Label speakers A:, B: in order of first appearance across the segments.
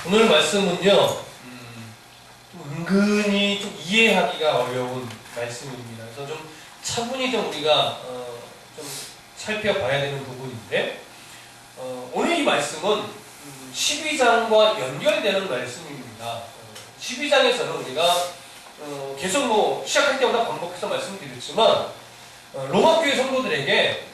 A: 오늘 말씀은요, 은근히 좀 이해하기가 어려운 말씀입니다. 그래서 좀 차분히 좀 우리가 좀 살펴봐야 되는 부분인데, 오늘 이 말씀은 12장과 연결되는 말씀입니다. 12장에서는 우리가 계속 시작할 때마다 반복해서 말씀드렸지만, 로마 교회 성도들에게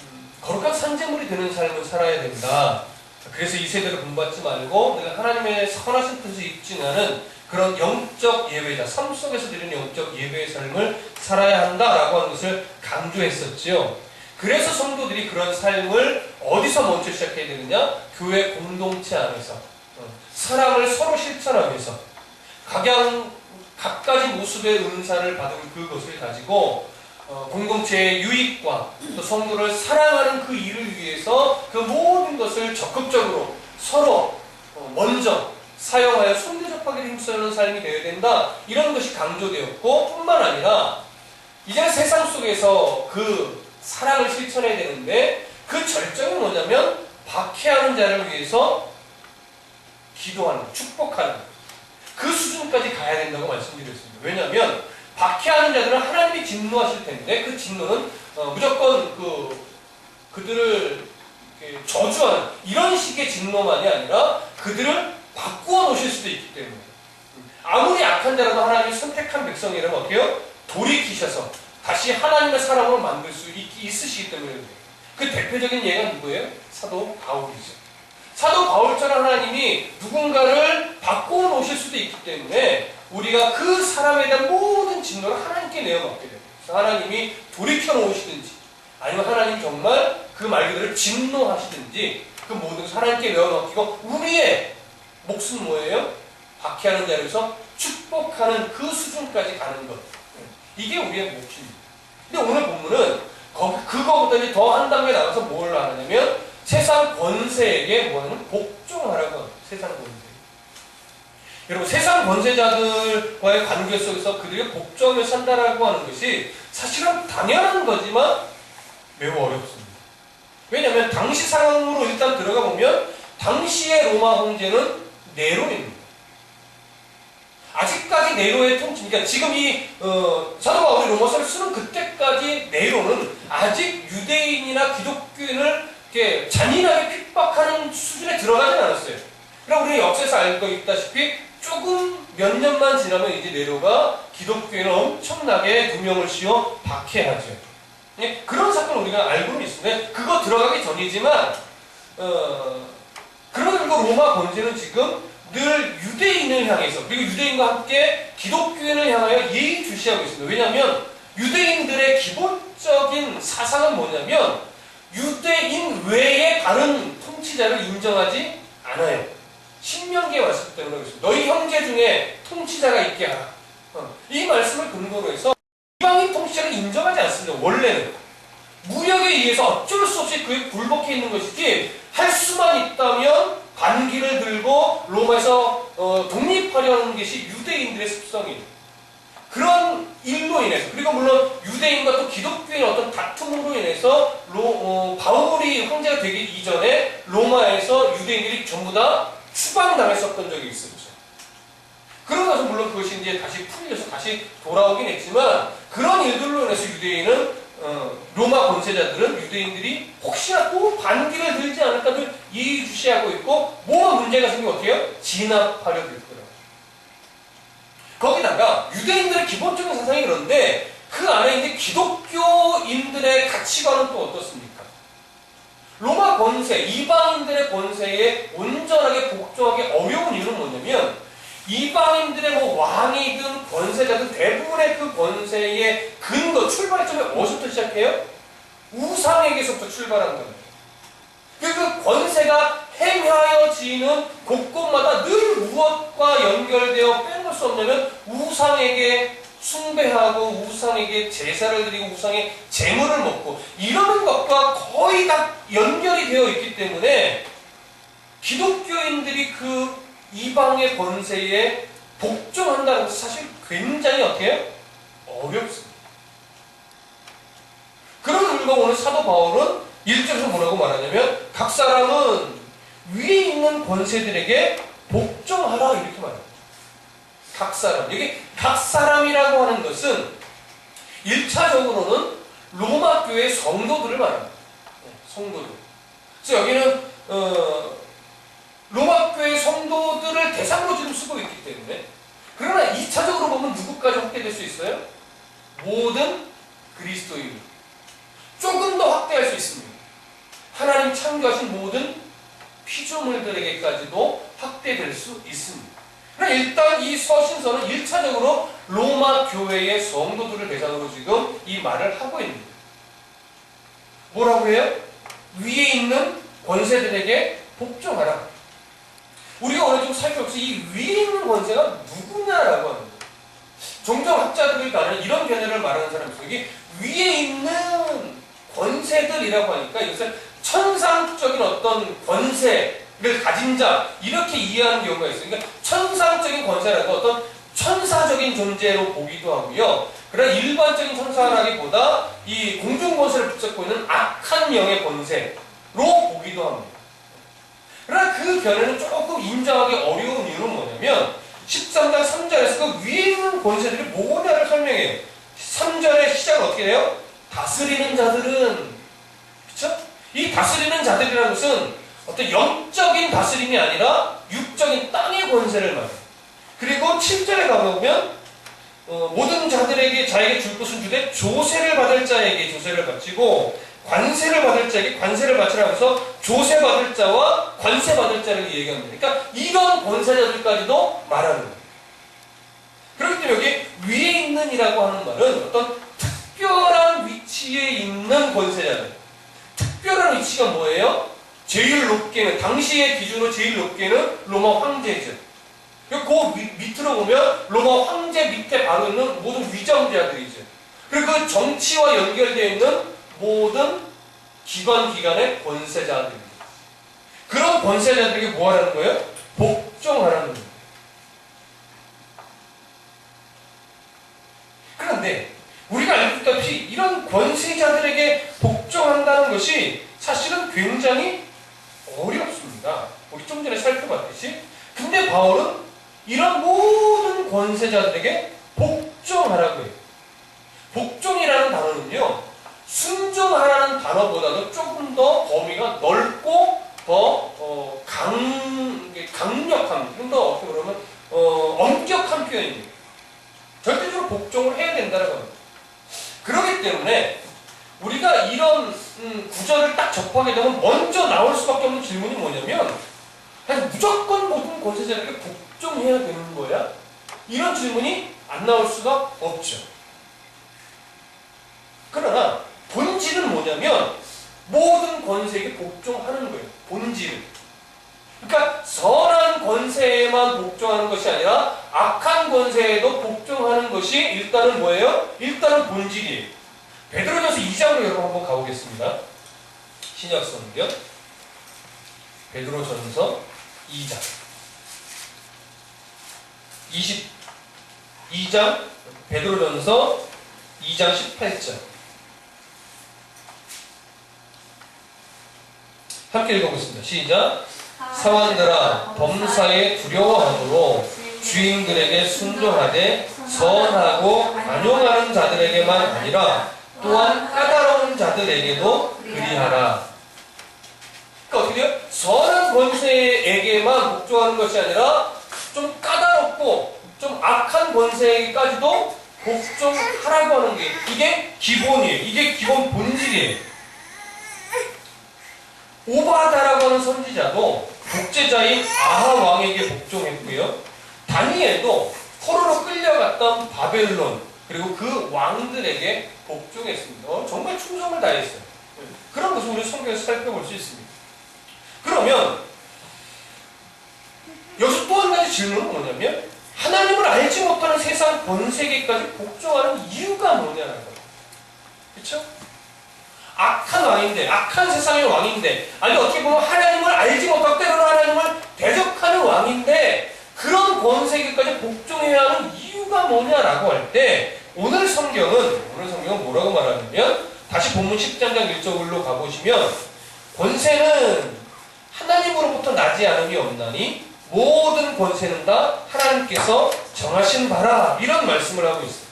A: 거룩한 산재물이 되는 삶을 살아야 된다. 그래서 이 세대를 본받지 말고 내가 하나님의 선하신 뜻을 입증하는 그런 영적 예배자, 삶 속에서 드리는 영적 예배의 삶을 살아야 한다라고 하는 것을 강조했었지요. 그래서 성도들이 그런 삶을 어디서 먼저 시작해야 되느냐? 교회 공동체 안에서 사랑을 서로 실천하면서 각가지 모습의 은사를 받은 그것을 가지고 공동체의 유익과 또 성도를 사랑하는 그 일을 위해서 그 모든 것을 적극적으로 서로 먼저 사용하여 손대접하기를 힘쓰는 삶이 되어야 된다. 이런 것이 강조되었고, 뿐만 아니라 이제는 세상 속에서 그 사랑을 실천해야 되는데 그 절정이 뭐냐면 박해하는 자를 위해서 기도하는, 축복하는 그 수준까지 가야 된다고 말씀드렸습니다. 왜냐하면 박해하는 자들은 하나님이 진노하실 텐데 그 진노는 무조건 그들을 저주하는 이런 식의 진노만이 아니라 그들을 바꾸어 놓으실 수도 있기 때문에, 아무리 악한 자라도 하나님이 선택한 백성이라면 어때요? 돌이키셔서 다시 하나님의 사람으로 만들 수 있으시기 때문에 그 대표적인 예가 누구예요? 사도 바울이죠. 사도 바울처럼 하나님이 누군가를 바꾸어 놓으실 수도 있기 때문에 우리가 그 사람에 대한 모든 진노를 하나님께 내어놓게 됩니다. 그래서 하나님이 돌이켜 놓으시든지 아니면 하나님 정말 그 말 그대로 진노하시든지 그 모든 것을 하나님께 내어놓기고 우리의 몫은 뭐예요? 박해하는 자리에서 축복하는 그 수준까지 가는 것. 이게 우리의 몫입니다. 근데 오늘 본문은 그거보다 더 한 단계 나가서 뭘 하냐면 세상 권세에게 뭐냐면 복종하라고 합니다. 세상 권세. 여러분, 세상 권세자들과의 관계 속에서 그들이 복종을 산다라고 하는 것이 사실은 당연한 거지만 매우 어렵습니다. 왜냐하면 당시 상황으로 일단 들어가 보면 당시의 로마 황제는 네로입니다. 아직까지 네로의 통치, 그러니까 지금 이 사도 바울이 로마서를 쓰는 그때까지 네로는 아직 유대인이나 기독교인을 이렇게 잔인하게 핍박하는 수준에 들어가진 않았어요. 그럼 우리는 역사에서 알고 있다시피 조금 몇 년만 지나면 이제 네로가 기독교인을 엄청나게 누명을 씌워 박해하죠. 예? 그런 사건을 우리가 알고는 있습니다. 그거 들어가기 전이지만 그러고 로마 권세는 지금 늘 유대인을 향해서, 그리고 유대인과 함께 기독교인을 향하여 예의주시하고 있습니다. 왜냐하면 유대인들의 기본적인 사상은 뭐냐면 유대인 외에 다른 통치자를 인정하지 않아요. 신명기에 왔을 때문에 그렇습니다. 너희 형제 중에 통치자가 있게 하라. 이 말씀을 근거로 해서 이방인 통치자를 인정하지 않습니다. 원래는 무력에 의해서 어쩔 수 없이 그에 굴복해 있는 것이지, 할 수만 있다면 반기를 들고 로마에서 독립하려는 것이 유대인들의 습성이에요. 그런 일로 인해서, 그리고 물론 유대인과 또 기독교인의 어떤 다툼으로 인해서 바울이 황제가 되기 이전에 로마에서 유대인들이 전부 다 추방당했었던 적이 있었죠. 그러고 나서 물론 그것이 이제 다시 풀려서 다시 돌아오긴 했지만, 그런 일들로 인해서 유대인은 로마 권세자들은 유대인들이 혹시나 또 반기를 들지 않을까 늘 예의주시하고 있고, 뭐가 문제가 생기면 어떻게 해요? 진압하려 들 거라고. 거기다가 유대인들의 기본적인 사상이 그런데 그 안에 이제 기독교인들의 가치관은 또 어떻습니까? 로마 권세, 이방인들의 권세에 온전하게 복종하기 어려운 이유는 뭐냐면, 이방인들의 왕이든 권세자든 대부분의 그 권세의 근거, 출발점이 어디서부터 시작해요? 우상에게서부터 출발하는 겁니다. 그 권세가 행하여지는 곳곳마다 늘 무엇과 연결되어 빼놓을 수 없냐면 우상에게 숭배하고 우상에게 제사를 드리고 우상의 제물을 먹고 이러는 것과 거의 다 연결이 되어 있기 때문에 기독교인들이 그 이방의 권세에 복종한다는 것은 사실 굉장히 어떻게 해요? 어렵습니다. 그런 이유가 오늘 사도 바울은 1절에서 뭐라고 말하냐면 각 사람은 위에 있는 권세들에게 복종하라 이렇게 말합니다. 각 사람. 여기 각 사람이라고 하는 것은 1차적으로는 로마 교회 성도들을 말합니다. 성도들. 그래서 여기는 로마 교회 성도들을 대상으로 지금 쓰고 있기 때문에, 그러나 2차적으로 보면 누구까지 확대될 수 있어요? 모든 그리스도인. 조금 더 확대할 수 있습니다. 하나님 창조하신 모든 피조물들에게까지도 확대될 수 있습니다. 그러나 일단 이 서신서는 1차적으로 로마 교회의 성도들을 대상으로 지금 이 말을 하고 있는 거예요. 뭐라고 해요? 위에 있는 권세들에게 복종하라. 우리가 오늘 좀 살펴보면서 이 위에 있는 권세가 누구냐라고 하는 거예요. 종종 학자들이 가는 이런 견해를 말하는 사람이 있어요. 여기 위에 있는 권세들이라고 하니까 이것을 천상적인 어떤 권세를 가진 자, 이렇게 이해하는 경우가 있어요. 그러니까 천상적인 권세라도 어떤 천사적인 존재로 보기도 하고요. 그러나 일반적인 천사라기보다 이 공중 권세를 붙잡고 있는 악한 영의 권세로 보기도 합니다. 그러나 그 견해는 조금 인정하기 어려운 이유는 뭐냐면 13장 3절에서 그 위에 있는 권세들이 뭐냐를 설명해요. 3절의 시작은 어떻게 돼요? 다스리는 자들은, 그쵸? 이 다스리는 자들이라는 것은 어떤 영적인 다스림이 아니라 육적인 땅의 권세를 말해요. 그리고 7절에 가보면 모든 자들에게 자에게 줄 것은 주되 조세를 받을 자에게 조세를 바치고 관세를 받을 자에게 관세를 바치라 하면서 조세 받을 자와 관세 받을 자를 얘기합니다. 그러니까 이런 권세자들까지도 말하는 거예요. 그렇기 때문에 여기 위에 있는이라고 하는 말은 어떤 특별한 위치에 있는 권세자들. 특별한 위치가 뭐예요? 제일 높게는, 당시의 기준으로 제일 높게는 로마 황제죠. 그 밑으로 보면 로마 황제 밑에 바로 있는 모든 위정자들이죠. 그리고 그 정치와 연결되어 있는 모든 기관의 권세자들입니다. 그런 권세자들에게 뭐 하라는 거예요? 복종하라는 거예요. 그런데 우리가 알고 있다시피 이런 권세자들에게 복종한다는 것이 사실은 굉장히 어렵습니다. 우리 좀 전에 살펴봤듯이. 근데 바울은 이런 모든 권세자들에게 복종하라고 해요. 복종이라는 단어는요, 순종하라는 단어보다도 조금 더 범위가 넓고 더 강력한, 좀 더 어떻게 보면 엄격한 표현입니다. 절대적으로 복종을 해야 된다는 겁니다. 그렇기 때문에 우리가 이런 구절을 딱 접하게 되면 먼저 나올 수밖에 없는 질문이 뭐냐면, 무조건 모든 권세자들에게 복종해야 되는 거야? 이런 질문이 안 나올 수가 없죠. 그러나 본질은 뭐냐면 모든 권세에게 복종하는 거예요. 본질은. 그러니까 선한 권세에만 복종하는 것이 아니라 악한 권세에도 복종하는 것이 일단은 뭐예요? 일단은 본질이에요. 베드로전서 2장으로 여러분 한번 가보겠습니다. 신약성경 베드로전서 2장 22장 베드로전서 2장 18절 함께 읽어보겠습니다. 시작. 사원들아 범사에 두려워함으로 주인들에게 순종하되 선하고 관용하는 자들에게만 아니라 또한 까다로운 자들에게도 그리하라. 그러니까 어떻게 돼요? 선한 권세에게만 복종하는 것이 아니라 좀 까다롭고 좀 악한 권세에게까지도 복종하라고 하는 게 이게 기본이에요. 이게 기본 본질이에요. 오바다라고 하는 선지자도 독재자인 아하 왕에게 복종했고요. 다니엘도 포로로 끌려갔던 바벨론 그리고 그 왕들에게 복종했습니다. 정말 충성을 다했어요. 그런 것을 우리 성경에서 살펴볼 수 있습니다. 그러면 여기서 또 한 가지 질문은 뭐냐면 하나님을 알지 못하는 세상 권세계까지 복종하는 이유가 뭐냐는 거예요. 그렇죠? 악한 왕인데, 악한 세상의 왕인데, 아니 어떻게 보면 하나님을 알지 못하고 때로는 하나님을 대적하는 왕인데 그런 권세계까지 복종해야 하는 이유가 뭐냐라고 할 때 오늘 성경은 뭐라고 말하냐면 다시 본문 10장 1절로 가보시면 권세는 하나님으로부터 나지 않음이 없나니 모든 권세는 다 하나님께서 정하신 바라. 이런 말씀을 하고 있어요.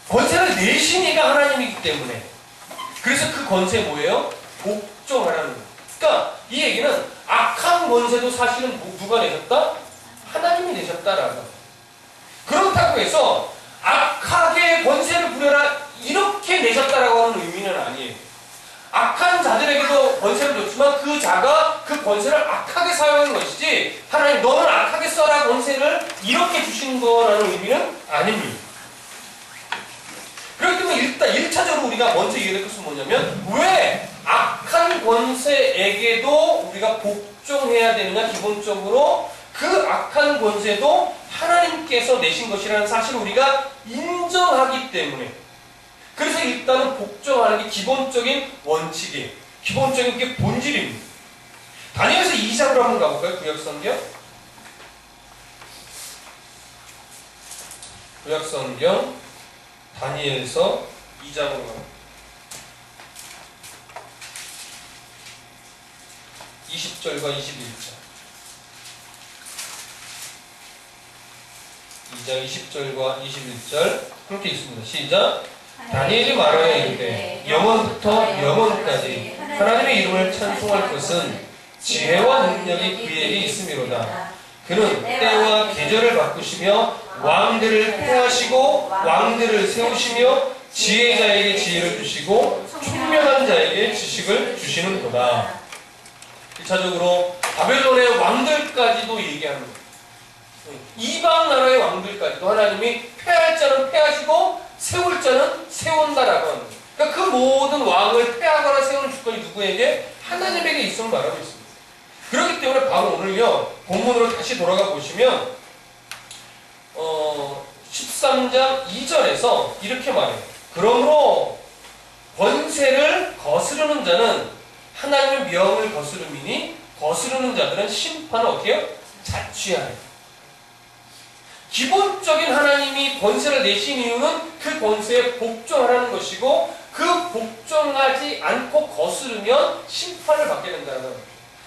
A: 권세를 내신 이가 하나님이기 때문에, 그래서 그 권세 뭐예요? 복종하라는 거예요. 그러니까 이 얘기는 악한 권세도 사실은 누가 내셨다? 하나님이 내셨다라고. 그렇다고 해서 악하게 권세를 부려라 이렇게 내셨다라고 하는 의미는 아니에요. 악한 자들에게도 권세를 줬지만 그 자가 그 권세를 악하게 사용하는 것이지, 하나님 너는 악하게 써라 권세를 이렇게 주신 거라는 의미는 아닙니다. 그렇기 때문에 일단 1차적으로 우리가 먼저 이해할 것은 뭐냐면, 왜 악한 권세에게도 우리가 복종해야 되느냐. 기본적으로 그 악한 권세도 하나님께서 내신 것이라는 사실을 우리가 인정하기 때문에, 그래서 일단은 복종하는 게 기본적인 원칙이에요. 기본적인 게 본질입니다. 다니엘서 2장으로 한번 가볼까요? 구약성경. 구약성경 다니엘서 2장으로 가볼까요? 20절과 21절. 2장 20절과 21절 함께 있습니다. 시작. 다니엘이 말하여 이르되 영원부터 영원까지 하나님의 이름을 찬송할 것은 지혜와 능력이 그에게 있음이로다. 그는 때와 계절을 바꾸시며 왕들을 패하시고 왕들을 세우시며 지혜자에게 지혜를 주시고 총명한 자에게 지식을 주시는도다. 1차적으로 바벨론의 왕들까지도 얘기하는 거예요. 이방 나라의 왕들까지도 하나님이 패할 자는 패하시고 세울 자는 세운다라고 하는 거예요. 그러니까 그 모든 왕을 패하거나 세우는 주권이 누구에게? 하나님에게 있음을 말하고 있습니다. 그렇기 때문에 바로 오늘요, 본문으로 다시 돌아가 보시면 13장 2절에서 이렇게 말해요. 그러므로 권세를 거스르는 자는 하나님의 명을 거스름이니 거스르는 자들은 심판을 어떻게 해요? 자취하여. 기본적인 하나님이 권세를 내신 이유는 그 권세에 복종하라는 것이고, 그 복종하지 않고 거스르면 심판을 받게 된다는 거예요.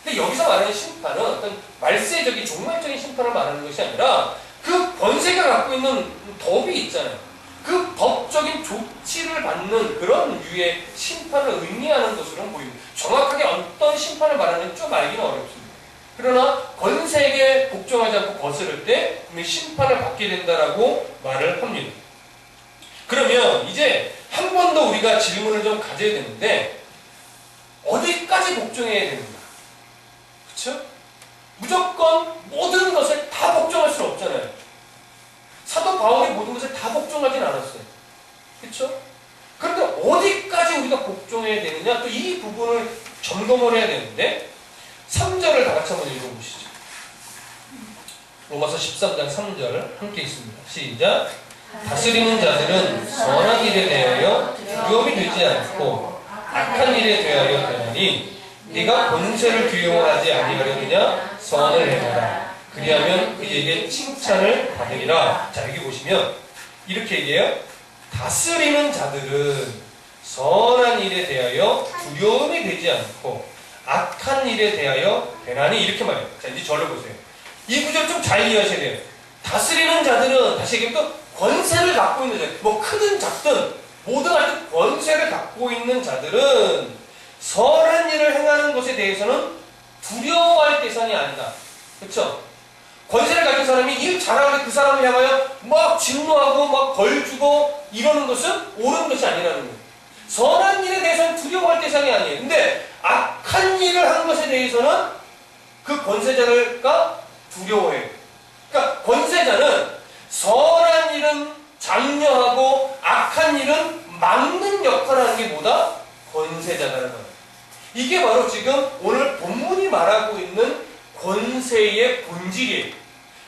A: 근데 여기서 말하는 심판은 어떤 말세적인 종말적인 심판을 말하는 것이 아니라, 그 권세가 갖고 있는 덕이 있잖아요. 그 법적인 조치를 받는 그런 류의 심판을 의미하는 것으로 보입니다. 정확하게 어떤 심판을 말하는지 좀 알기는 어렵습니다. 그러나 권세에게 복종하지 않고 거스를 때 심판을 받게 된다라고 말을 합니다. 그러면 이제 한 번 더 우리가 질문을 좀 가져야 되는데, 어디까지 복종해야 되는가? 그렇죠? 무조건 모든 것을 다 복종할 수는 없잖아요. 사도 바울이 모든 것을 다 복종하진 않았어요. 그렇죠? 그런데 어디까지 우리가 복종해야 되느냐? 또 이 부분을 점검을 해야 되는데, 3절을 다 같이 한번 읽어보시죠. 로마서 13장 3절 함께 있습니다. 시작. 다스리는 자들은 선한 일에 대하여 두려움이 되지 않고 악한 일에 대하여 되나니 네가 권세를 두려워하지 아니하려느냐? 선을 행하라. 그리하면 그에게 칭찬을 받으리라. 자, 여기 보시면 이렇게 얘기해요. 다스리는 자들은 선한 일에 대하여 두려움이 되지 않고 악한 일에 대하여 되나니, 이렇게 말해요. 자, 이제 저를 보세요. 이 구절 좀 잘 이해하셔야 돼요. 다스리는 자들은, 다시 얘기하면 권세를 갖고 있는 자들, 뭐 크든 작든 모든 하여튼 권세를 갖고 있는 자들은 선한 일을 행하는 것에 대해서는 두려워할 대상이 아니다. 그렇죠? 권세를 가진 사람이 일 잘하는데 그 사람을 향하여 막 진노하고 막 벌주고 이러는 것은 옳은 것이 아니라는 거예요. 선한 일에 대해서는 두려워할 대상이 아니에요. 근데 악한 일을 한 것에 대해서는 그 권세자가 두려워해요. 그러니까 권세자는 선한 일은 장려하고 악한 일은 막는 역할을 하는 게 뭐다? 권세자라는 거예요. 이게 바로 지금 오늘 본문이 말하고 있는 권세의 본질이에요.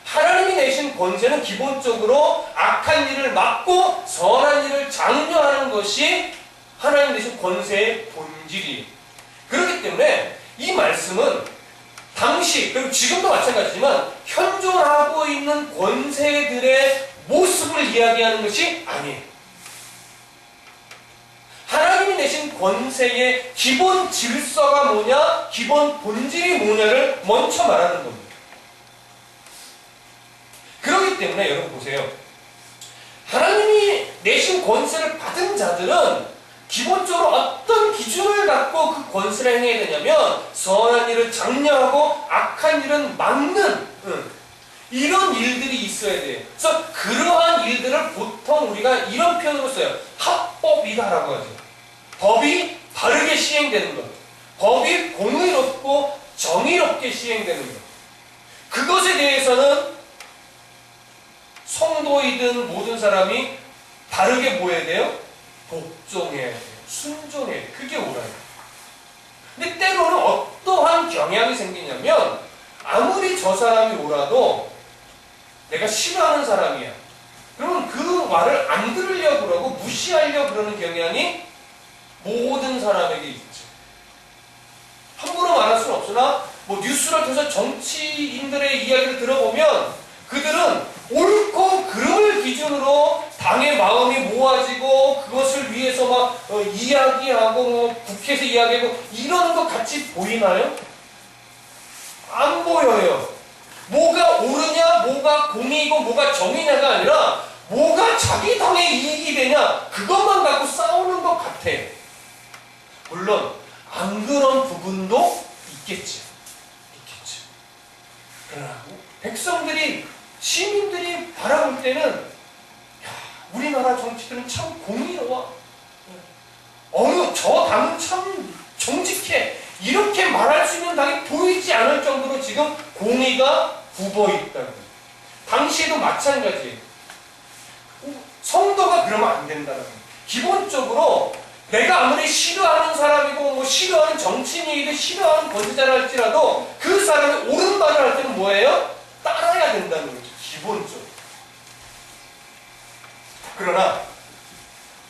A: 하나님이 내신 권세는 기본적으로 악한 일을 막고 선한 일을 장려하는 것이 하나님 내신 권세의 본질이에요. 그렇기 때문에 이 말씀은 당시, 그리고 지금도 마찬가지지만 현존하고 있는 권세들의 모습을 이야기하는 것이 아니에요. 하나님 하나님이 내신 권세의 기본 질서가 뭐냐, 기본 본질이 뭐냐를 먼저 말하는 겁니다. 그렇기 때문에 여러분 보세요. 하나님이 내신 권세를 받은 자들은 기본적으로 어떤 기준을 갖고 그 권세를 행해야 되냐면 선한 일을 장려하고 악한 일은 막는 이런 일들이 있어야 돼요. 그래서 그러한 일들을 보통 우리가 이런 표현으로 써요. 합법이다라고 하죠. 법이 바르게 시행되는 것. 법이 공의롭고 정의롭게 시행되는 것. 그것에 대해서는 성도이든 모든 사람이 바르게 뭐 해야 돼요? 복종해야 돼요. 순종해야 돼요. 그게 옳아요. 근데 때로는 어떠한 경향이 생기냐면 아무리 저 사람이 옳아도 내가 싫어하는 사람이야. 그러면 그 말을 안 들으려고 그러고 무시하려고 그러는 경향이 모든 사람에게 있죠. 함부로 말할 수는 없으나 뭐 뉴스를 통해서 정치인들의 이야기를 들어보면 그들은 옳고 그름을 기준으로 당의 마음이 모아지고 그것을 위해서 막 이야기하고 뭐 국회에서 이야기하고 이러는 것 같이 보이나요? 안 보여요. 뭐가 옳으냐, 뭐가 공의고 뭐가 정의냐가 아니라 뭐가 자기 당의 이익이 되냐 그것만 갖고 싸우는 것 같아. 물론 안 그런 부분도 있겠죠. 그러나 백성들이 시민들이 바라볼 때는 야, 우리나라 정치들은 참 공의로워. 어느 저 당은 참 정직해. 이렇게 말할 수 있는 당이 보이지 않을 정도로 지금 공의가 굽어있다고. 당시에도 마찬가지예요. 성도가 그러면 안 된다는 거예요. 기본적으로 내가 아무리 싫어하는 사람이고 뭐 싫어하는 정치인이든 싫어하는 권세자를 할지라도 그 사람이 옳은 말을 할 때는 뭐예요? 따라야 된다는 거죠. 기본적으로. 그러나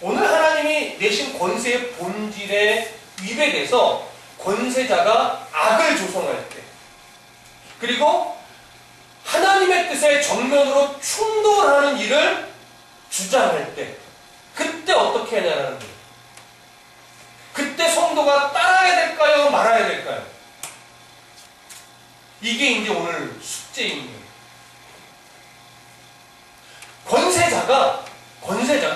A: 오늘 하나님이 내신 권세의 본질에 위배돼서 권세자가 악을 조성할 때 그리고 하나님의 뜻에 정면으로 충돌하는 일을 주장할 때 그때 어떻게 하냐는 거예요. 그때 성도가 따라야 될까요? 말아야 될까요? 이게 이제 오늘 숙제인 거예요. 권세자가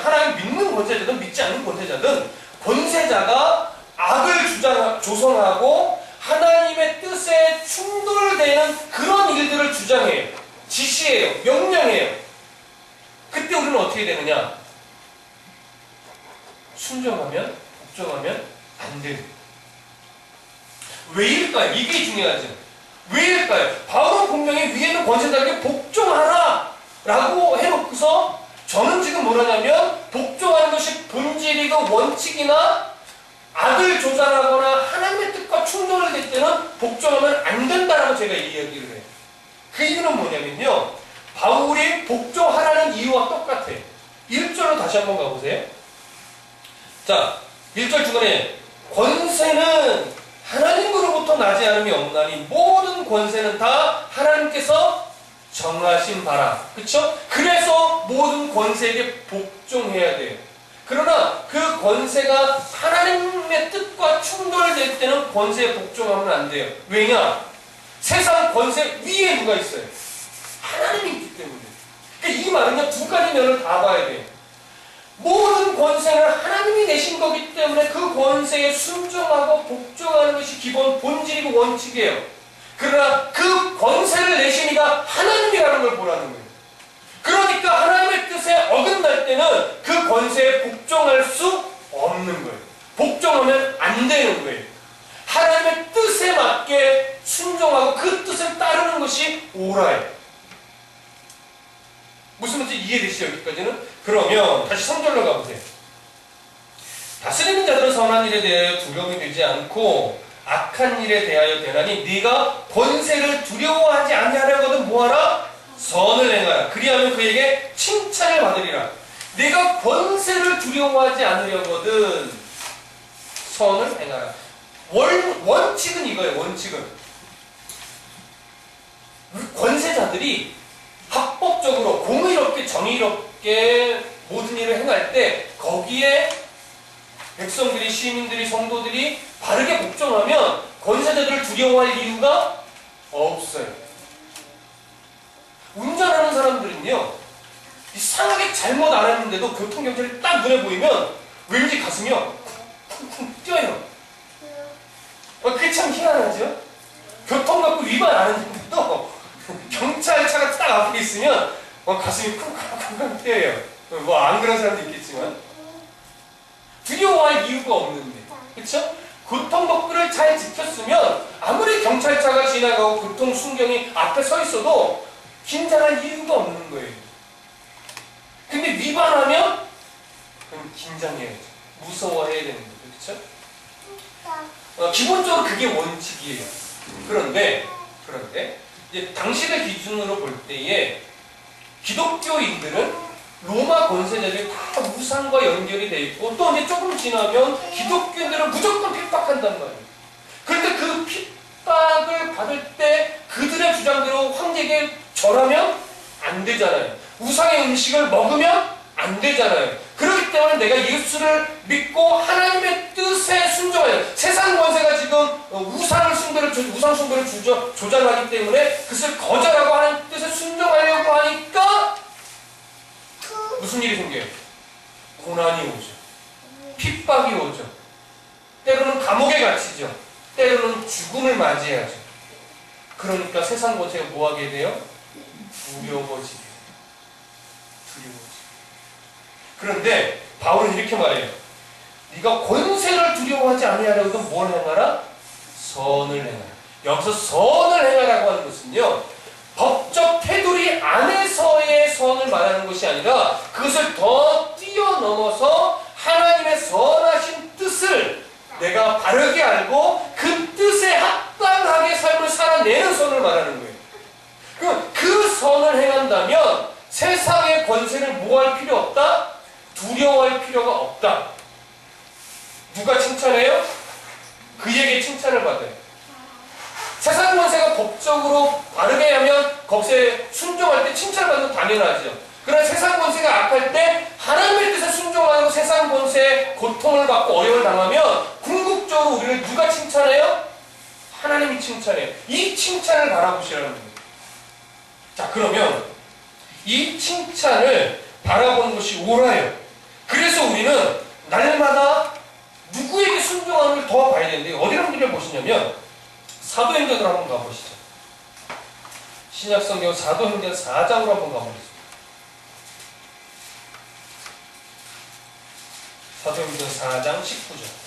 A: 하나님 믿는 권세자든 믿지 않는 권세자가 악을 조성하고 하나님의 뜻에 충돌되는 그런 일들을 주장해요. 지시해요. 명령해요. 그때 우리는 어떻게 되느냐? 순종하면, 복종하면 안 돼요. 왜일까요? 이게 중요하죠. 왜일까요? 바울은 분명히 위에는 권세자에게 복종하라! 라고 해놓고서 저는 지금 뭐라냐면 복종하는 것이 본질이고 원칙이나 악을 조장하거나 하나님의 뜻과 충돌을 될 때는 복종하면 안 된다라고 제가 이야기를 해요. 그 이유는 뭐냐면요. 바울이 복종하라는 이유와 똑같아요. 1절로 다시 한번 가보세요. 자, 1절 중간에 권세는 하나님으로부터 나지 않음이 없나니 모든 권세는 다 하나님께서 정하신 바라. 그쵸? 그래서 모든 권세에게 복종해야 돼요. 그러나 그 권세가 하나님의 뜻과 충돌될 때는 권세에 복종하면 안 돼요. 왜냐? 세상 권세 위에 누가 있어요? 하나님이 있기 때문에. 그러니까 이 말은요, 두 가지 면을 다 봐야 돼요. 모든 권세는 하나님이 내신 거기 때문에 그 권세에 순종하고 복종하는 것이 기본 본질이고 원칙이에요. 그러나 그 권세를 내신 이가 하나님이라는 걸 보라는 거예요. 그러니까 하나님의 뜻에 어긋날 때는 그 권세에 복종할 수 없는 거예요. 복종하면 안 되는 거예요. 하나님의 뜻에 맞게 순종하고 그 뜻을 따르는 것이 옳아요. 무슨 말인지 이해되시죠? 여기까지는? 그러면 다시 3절로 가보세요. 다스리는 자들은 선한 일에 대하여 두려움이 되지 않고 악한 일에 대하여 되나니 네가 권세를 두려워하지 아니하려거든 뭐하라? 선을 행하라. 그리하면 그에게 칭찬을 받으리라. 네가 권세를 두려워하지 않으려거든 선을 행하라. 원칙은 이거예요. 원칙은 권세자들이 합법적으로 공의롭게 정의롭게 모든 일을 행할 때 거기에 백성들이, 시민들이, 성도들이 바르게 복종하면 권세자들을 두려워할 이유가 없어요. 운전하는 사람들은요, 이상하게 잘못 안 했는데도 교통경찰이 딱 눈에 보이면 왠지 가슴이요 쿵쿵 뛰어요. 그게 참 희한하죠? 교통법규 위반 안 했는데도 경찰차가 딱 앞에 있으면 가슴이 쿵쿵쿵쿵 뛰어요. 뭐 안 그런 사람도 있겠지만 두려워할 이유가 없는데, 그렇죠? 교통법규를 잘 지켰으면 아무리 경찰차가 지나가고 교통순경이 앞에 서 있어도 긴장할 이유가 없는 거예요. 근데 위반하면 그럼 긴장해야죠. 무서워해야 되는 거죠. 그렇죠? 기본적으로 그게 원칙이에요. 그런데 이제 당시를 기준으로 볼 때에 기독교인들은 로마 권세자들이 다 우상과 연결이 돼 있고, 또 이제 조금 지나면 기독교인들은 무조건 핍박한단 말이에요. 그런데 그 핍박을 받을 때 그들의 주장대로 황제에게 절하면 안 되잖아요. 우상의 음식을 먹으면 안 되잖아요. 그렇기 때문에 내가 예수를 믿고 하나님의 뜻에 순종해요. 세상 권세가 지금 우상 숭배를 조장하기 때문에 그것을 거절하고 하나님 뜻에 순종하려고 하니까 무슨 일이 생겨요? 고난이 오죠. 핍박이 오죠. 때로는 감옥에 갇히죠. 때로는 죽음을 맞이하죠. 그러니까 세상 권세가 뭐하게 돼요? 두려워지게. 그런데 바울은 이렇게 말해요. 네가 권세를 두려워하지 아니하려고 뭘 행하라? 선을 행하라. 여기서 선을 행하라고 하는 것은요, 법적 테두리 안에서의 선을 말하는 것이 아니라 그것을 더 뛰어넘어서 하나님의 선하신 뜻을 내가 바르게 알고 그 뜻에 합당하게 삶을 살아내는 선을 말하는 거예요. 그 선을 행한다면 세상의 권세를 뭐할 필요 없다? 두려워할 필요가 없다. 누가 칭찬해요? 그에게 칭찬을 받아요. 세상 권세가 법적으로 바르게 하면 거기에 순종할 때 칭찬받는 건 당연하죠. 그러나 세상 권세가 악할 때 하나님의 뜻에 순종하고 세상 권세에 고통을 받고 어려움을 당하면 궁극적으로 우리를 누가 칭찬해요? 하나님이 칭찬해요. 이 칭찬을 바라보시라는 거예요. 자, 그러면 이 칭찬을 바라보는 것이 옳아요. 그래서 우리는 날마다 누구에게 순종하는 걸 더 봐야 되는데, 어디를 한번 보시냐면 사도행전으로 한번 가보시죠. 신약성경 사도행전 4장으로 한번 가보겠습니다. 사도행전 4장 19절.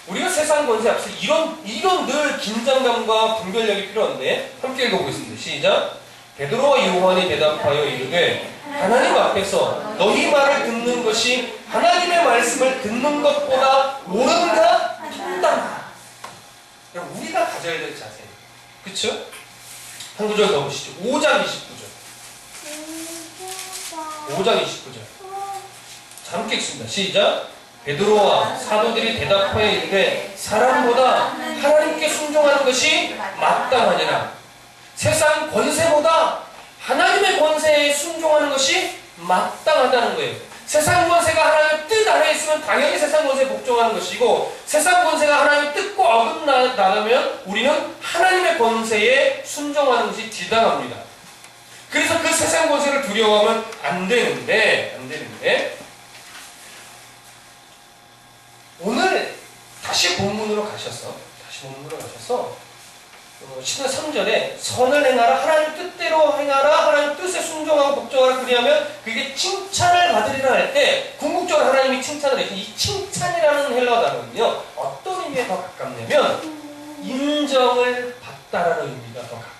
A: 우리가 세상 권세 앞에서 이런 늘 긴장감과 분별력이 필요한데, 함께 읽어보겠습니다. 시작. 베드로와 요한이 대답하여 이르되 하나님 앞에서 너희 말을 듣는 것이 하나님의 말씀을 듣는 것보다 옳은가? 판단하라. 우리가 가져야 될 자세예요. 그쵸? 한 구절 더 보시죠. 5장 29절. 5장 29절. 자, 함께 읽습니다. 시작. 베드로와 사도들이 대답하여 이르되 사람보다 하나님께 순종하는 것이 마땅하니라. 세상 권세보다 하나님의 권세에 순종하는 것이 마땅하다는 거예요. 세상 권세가 하나님의 뜻 안에 있으면 당연히 세상 권세에 복종하는 것이고, 세상 권세가 하나님의 뜻과 어긋나가면 우리는 하나님의 권세에 순종하는 것이 지당합니다. 그래서 그 세상 권세를 두려워하면 안 되는데 오늘 다시 본문으로 가셔서 13절에 선을 행하라, 하나님 뜻대로 행하라, 하나님 뜻에 순종하고 복종하라, 그리하면 그게 칭찬을 받으리라 할 때 궁극적으로 하나님이 칭찬을 해주신 이 칭찬이라는 헬라어 단어는요, 어떤 의미에 더 가깝냐면 인정을 받다라는 의미가 더 가까워요.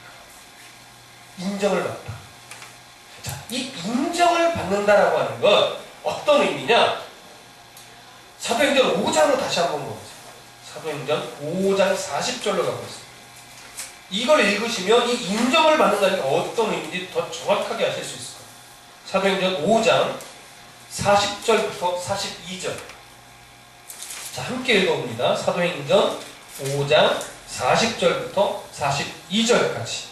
A: 인정을 받다. 자, 이 인정을 받는다라고 하는 건 어떤 의미냐? 사도행전 5장으로 다시 한번 보겠습니다. 사도행전 5장 40절로 가보겠습니다. 이걸 읽으시면 이 인정을 받는다는 게 어떤 의미인지 더 정확하게 아실 수 있을 거예요. 사도행전 5장 40절부터 42절. 자, 함께 읽어봅니다. 사도행전 5장 40절부터 42절까지.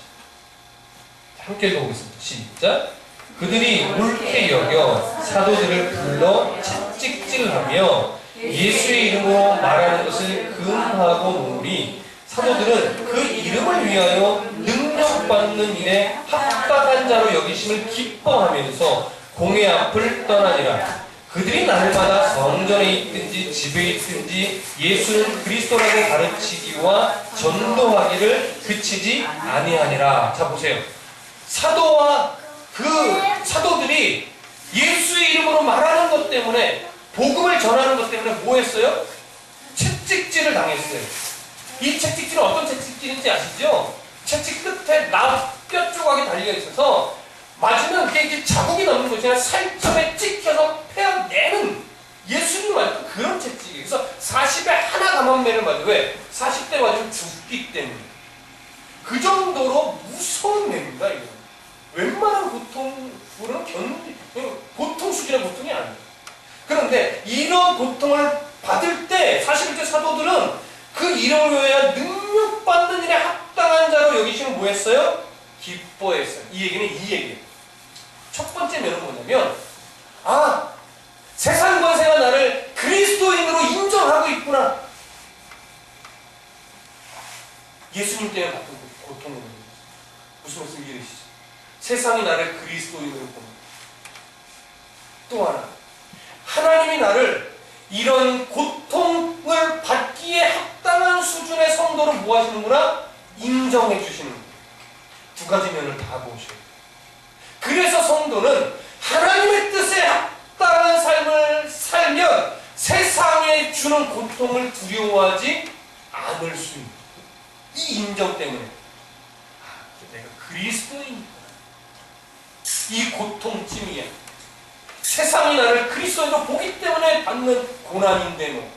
A: 함께 읽어보겠습니다. 시작. 그들이 옳게 여겨 사도들을 불러 채찍질하며 예수의 이름으로 말하는 것을 금하고 노으리 사도들은 그 이름을 위하여 능력받는 일에 합당한 자로 여기심을 기뻐하면서 공회 앞을 떠나니라. 그들이 날마다 성전에 있든지 집에 있든지 예수는 그리스도라고 가르치기와 전도하기를 그치지 아니하니라. 자 보세요. 사도들이 예수의 이름으로 말하는 것 때문에, 복음을 전하는 것 때문에 뭐 했어요? 채찍질을 당했어요. 이 채찍질은 어떤 채찍질인지 아시죠? 채찍 끝에 뼈 조각이 달려 있어서 맞으면 그게 자국이 남는 것이 아니라 살점에 찍혀서 폐어내는, 예수님 말고 그런 채찍이에요. 그래서 40에 하나 감한매를 맞아요. 왜? 40대 맞으면 죽기 때문에. 그 정도로 무서운 매입니다, 이거. 웬만한 고통으로는 보통 수준의 고통이 아니에요. 그런데 이런 고통을 받을 때 41대 사도들은 그 이름을 위하여 능력받는 일에 합당한 자로 여기시면 뭐 했어요? 기뻐했어요. 이 얘기는 이 얘기예요. 첫 번째 면은 뭐냐면, 세상 권세가 나를 그리스도인으로 인정하고 있구나. 예수님 때문에 받은 고통을 무슨 말씀 이해되시죠? 세상이 나를 그리스도인으로 봅니다. 또 하나, 하나님이 나를 이런 고통을 받기에 합당한 수준의 성도로 뭐 하시는구나? 인정해 주시는 거예요. 두 가지 면을 다 보셔야 돼요. 그래서 성도는 하나님의 뜻에 합당한 삶을 살면 세상에 주는 고통을 두려워하지 않을 수 있는, 이 인정 때문에 내가 그리스도인이구나. 이 고통쯤이야. 세상이 나를 그리스도인으로 보기 때문에 받는 고난인데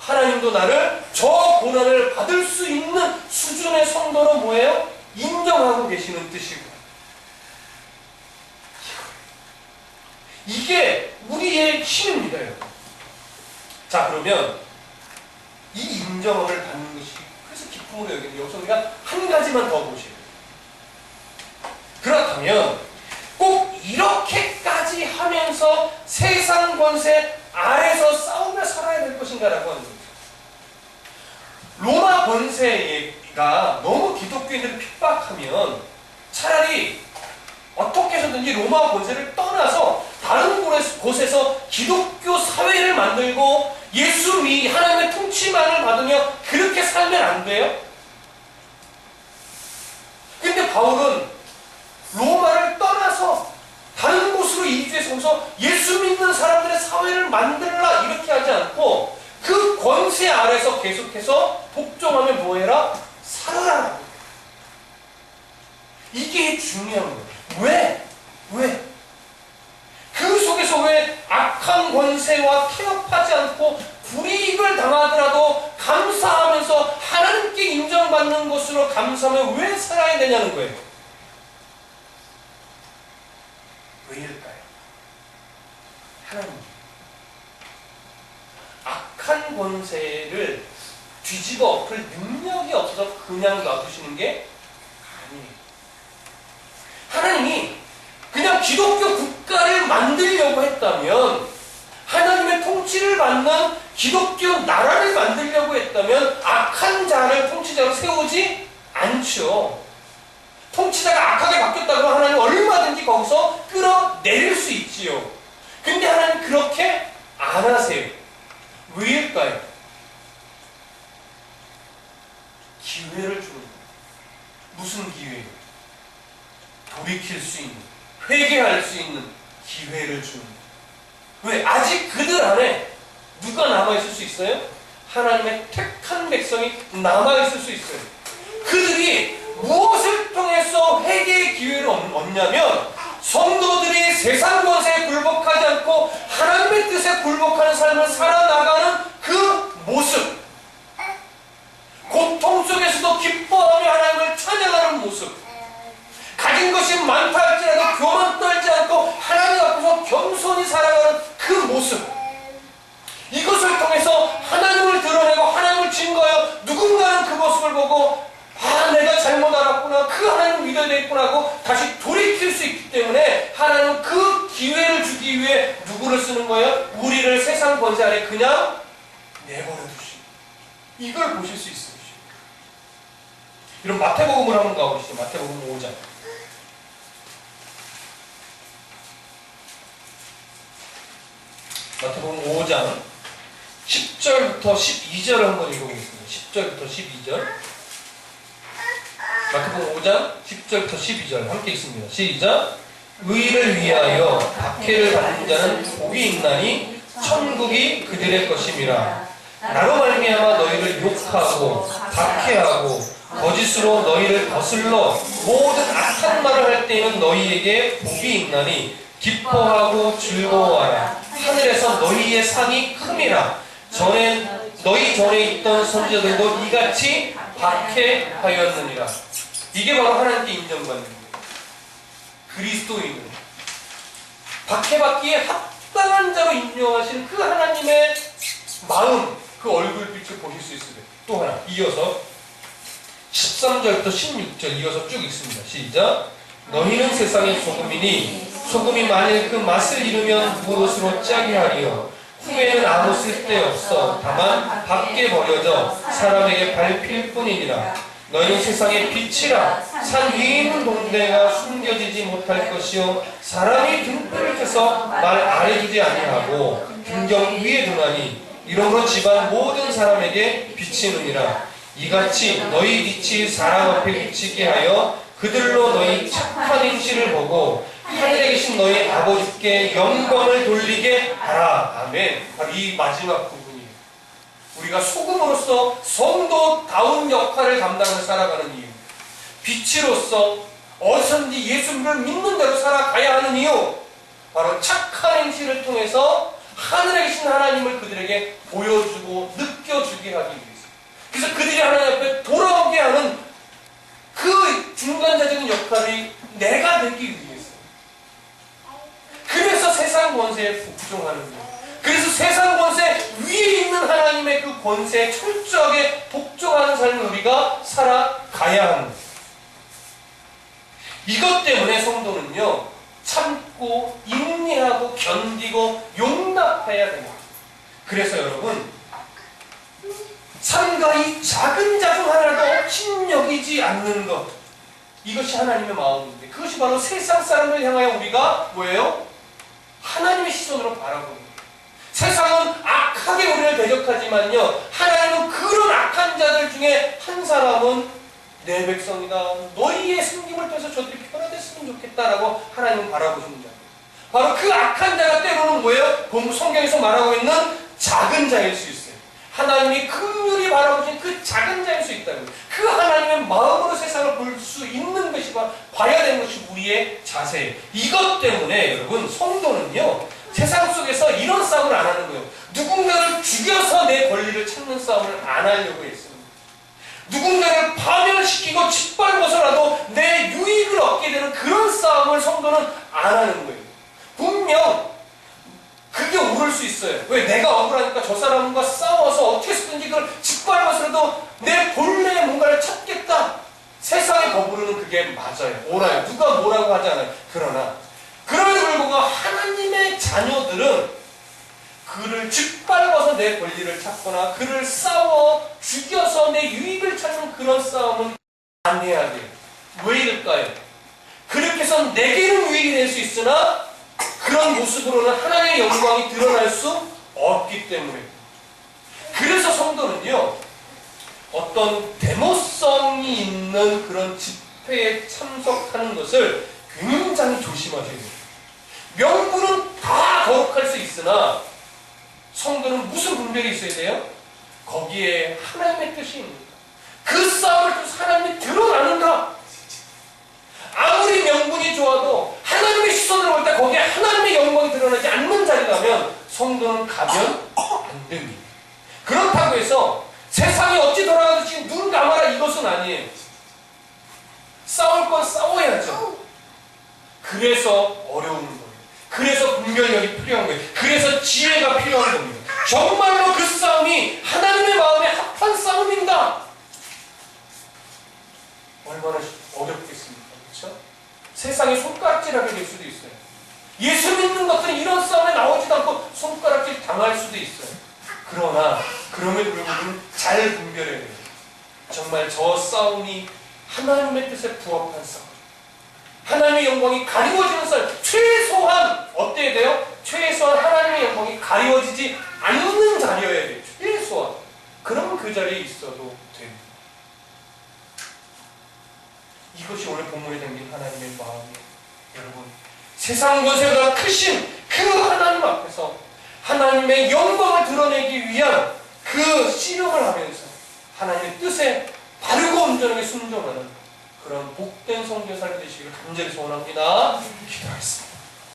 A: 하나님도 나를 저 고난을 받을 수 있는 수준의 성도로 뭐예요? 인정하고 계시는 뜻이고, 이게 우리의 힘입니다, 여러분. 자, 그러면 이 인정을 받는 것이 그래서 기쁨으로 여기는, 여기서 우리가 한 가지만 더 보셔야 돼요. 그렇다면 꼭 이렇게까지 하면서 세상 권세 아래서 싸우며 살아야 될 것인가라고 하는 거죠. 로마 권세가 너무 기독교인들을 핍박하면 차라리 어떻게 해서든지 로마 권세를 떠나서 다른 곳에서 기독교 사회를 만들고 예수 하나님의 통치만을 받으며 그렇게 살면 안 돼요? 근데 바울은 로마를 떠나서 다른 곳으로 이주해서 예수 믿는 사람들의 사회를 만들라 이렇게 하지 않고 그 권세 아래서 계속해서 복종하며 뭐해라? 살아라. 이게 중요한 거예요. 왜? 그 속에서 왜 악한 권세와 타협하지 않고 불이익을 당하더라도 감사하면서 하나님께 인정받는 것으로 감사하며 왜 살아야 되냐는 거예요. 왜일까요? 하나님 악한 권세를 뒤집어 엎을 능력이 없어서 그냥 놔두시는 게 아니에요. 하나님이 그냥 기독교 국가를 만들려고 했다면, 하나님의 통치를 받는 기독교 나라를 만들려고 했다면 악한 자를 통치자로 세우지 않죠. 통치자가 악하게 바뀌었다고 하나님 얼마든지 거기서 끌어내릴 수 있지요. 근데 하나님 그렇게 안 하세요. 왜일까요? 기회를 주는 거예요. 무슨 기회예요? 돌이킬 수 있는, 회개할 수 있는 기회를 주는 거예요. 왜? 아직 그들 안에 누가 남아있을 수 있어요? 하나님의 택한 백성이 남아있을 수 있어요. 그들이 무엇을 통해서 회개의 기회를 얻냐면, 성도들이 세상 권세에 굴복하지 않고 하나님의 뜻에 굴복하는 삶을 살아나가는 그 모습, 고통 속에서도 기뻐하며 하나님을 찬양하는 모습, 가진 것이 많다 할지라도 교만 떨지 않고 하나님 앞에서 겸손히 살아가는 그 모습, 이것을 통해서 하나님을 드러내고 하나님을 증거하여 누군가는 그 모습을 보고 내가 잘못 알았구나, 그 하나님을 믿어야 되겠구나 하고 다시 돌이킬 수 있기 때문에 하나님은 그 기회를 주기 위해 누구를 쓰는 거예요? 우리를 세상 권세 아래 그냥 내버려 두시고, 이걸 보실 수 있어요. 이런 마태복음을 한번 가보시죠. 마태복음 5장. 마태복음 5장 10절부터 12절을 한번 읽어보겠습니다. 10절부터 12절. 마태복음 5장 10절부터 12절 함께 읽습니다. 시작. 의를 위하여 박해를 받는 자는 복이 있나니 천국이 그들의 것임이라. 나로 말미암아 너희를 욕하고 박해하고 거짓으로 너희를 거슬러 모든 악한 말을 할 때에는 너희에게 복이 있나니 기뻐하고 즐거워하라. 하늘에서 너희의 상이 큼이라. 너희 전에 있던 선지자들도 이같이 박해하였느니라. 이게 바로 하나님께 인정받는 거예요. 그리스도인은 박해받기에 합당한 자로 인정하신 그 하나님의 마음, 그 얼굴빛을 보실 수 있어요. 또 하나 이어서 13절부터 16절 이어서 쭉 읽습니다. 시작. 너희는 세상의 소금이니 소금이 만일 그 맛을 잃으면 무엇으로 짜게 하리요. 후에는 아무 쓸데없어 다만 밖에 버려져 사람에게 밟힐 뿐이니라. 너희는 세상의 빛이라. 산 위에 있는 동네가 숨겨지지 못할 것이요 사람이 등불을 켜서 말 아래 두지 아니하고 등경 위에 두나니 이러므로 집안 모든 사람에게 비치느니라. 이같이 너희 빛이 사람 앞에 비치게 하여 그들로 너희 착한 행실을 보고 하늘에 계신 너희 아버지께 영광을 돌리게 하라. 아멘. 바로 이 마지막 부분이에요. 우리가 소금으로서 성도다운 역할을 감당하며 살아가는 이유, 빛으로서 어디서든지 예수님을 믿는 대로 살아가야 하는 이유, 바로 착한 행실을 통해서 하늘에 계신 하나님을 그들에게 보여주고 느껴주게 하기 위해서. 그래서 그들이 하나님 앞에 돌아오게 하는 그 중간자적인 역할이 내가 되기 위해서. 그래서 세상 권세에 복종하는 거예요. 그래서 세상 권세 위에 있는 하나님의 그 권세에 철저하게 복종하는 삶을 우리가 살아가야 하는 거예요. 이것 때문에 성도는요, 참고 인내하고 견디고 용납해야 됩니다. 그래서 여러분, 삶과 이 작은 자중 하나도 힘여기지 않는 것, 이것이 하나님의 마음인데, 그것이 바로 세상 사람을 향하여 우리가 뭐예요? 하나님의 시선으로 바라보는 거예요. 세상은 악하게 우리를 대적하지만요, 하나님은 그런 악한 자들 중에 한 사람은 내 백성이다, 너희의 섬김을 통해서 저들이 변화됐으면 좋겠다라고 하나님은 바라보시는 자예요. 바로 그 악한 자가 때로는 뭐예요? 성경에서 말하고 있는 작은 자일 수 있어요. 하나님이 긍휼히 바라보신 그 작은 자일 수 있다는 거예요. 그 하나님의 마음으로 세상을 볼 수 있는 것이 봐야 되는 것이 우리의 자세예요. 이것 때문에 여러분, 성도는요, 세상 속에서 이런 싸움을 안 하는 거예요. 누군가를 죽여서 내 권리를 찾는 싸움을 안 하려고 했습니다. 누군가를 파멸시키고 짓밟아서라도 내 유익을 얻게 되는 그런 싸움을 성도는 안 하는 거예요. 분명 그게 오를 수 있어요. 왜? 내가 억울하니까 저 사람과 싸워서 어떻게 해서든지 그걸 짓밟아서라도 내 본래의 뭔가를 찾겠다. 세상의 법으로는 그게 맞아요. 옳아요. 누가 뭐라고 하지 않아요. 그러나 그럼에도 불구하고 하나님의 자녀들은 그를 짓밟아서 내 권리를 찾거나 그를 싸워 죽여서 내 유익을 찾는 그런 싸움은 안 해야 돼요. 왜 이럴까요? 그렇게 해서 내게는 유익이 될 수 있으나 그런 모습으로는 하나님의 영광이 드러날 수 없기 때문에. 그래서 성도는요, 어떤 데모성이 있는 그런 집회에 참석하는 것을 굉장히 조심하셔야 돼요. 명분은 다 거룩할 수 있으나 성도는 무슨 분별이 있어야 돼요? 거기에 하나님의 뜻이 있는가? 그 싸움을 통해서 하나님이 드러나는가? 아무리 명분이 좋아도 하나님의 시선으로 볼 때 거기에 하나님의 영광이 드러나지 않는 자리라면 성도는 가면 안 됩니다. 그렇다고 해서 세상이 어찌 돌아가듯이 눈 감아라 이것은 아니에요. 싸울 건 싸워야죠. 그래서 어려운 거예요. 그래서 분별력이 필요한 거예요. 그래서 지혜가 필요한 겁니다. 정말로 그 싸움이 하나님의 마음에 합한 싸움인가? 얼마나 어렵겠습니까? 그렇죠? 세상에 손가락질하게 될 수도 있어요. 예수 믿는 것들은 이런 싸움에 나오지도 않고 손가락질 당할 수도 있어요. 그러나 그럼에도 불구하고 잘 분별해야 돼요. 정말 저 싸움이 하나님의 뜻에 부합한 싸움, 하나님의 영광이 가리워지는 싸움, 최소한 어때야 돼요? 최소한 하나님의 영광이 가리워지지 않는 자리여야 돼요. 최소한. 그러면 그 자리에 있어도 됩니다. 이것이 오늘 본문에 담긴 하나님의 마음이에요. 여러분, 세상 권세보다 크신 그 하나님 앞에서 하나님의 영광을 드러내기 위한 그 씨름을 하면서 하나님의 뜻에 바르고 온전하게 순종하는 그런 복된 성도의 삶이 되시기를 간절히 소원합니다. 기도하겠습니다.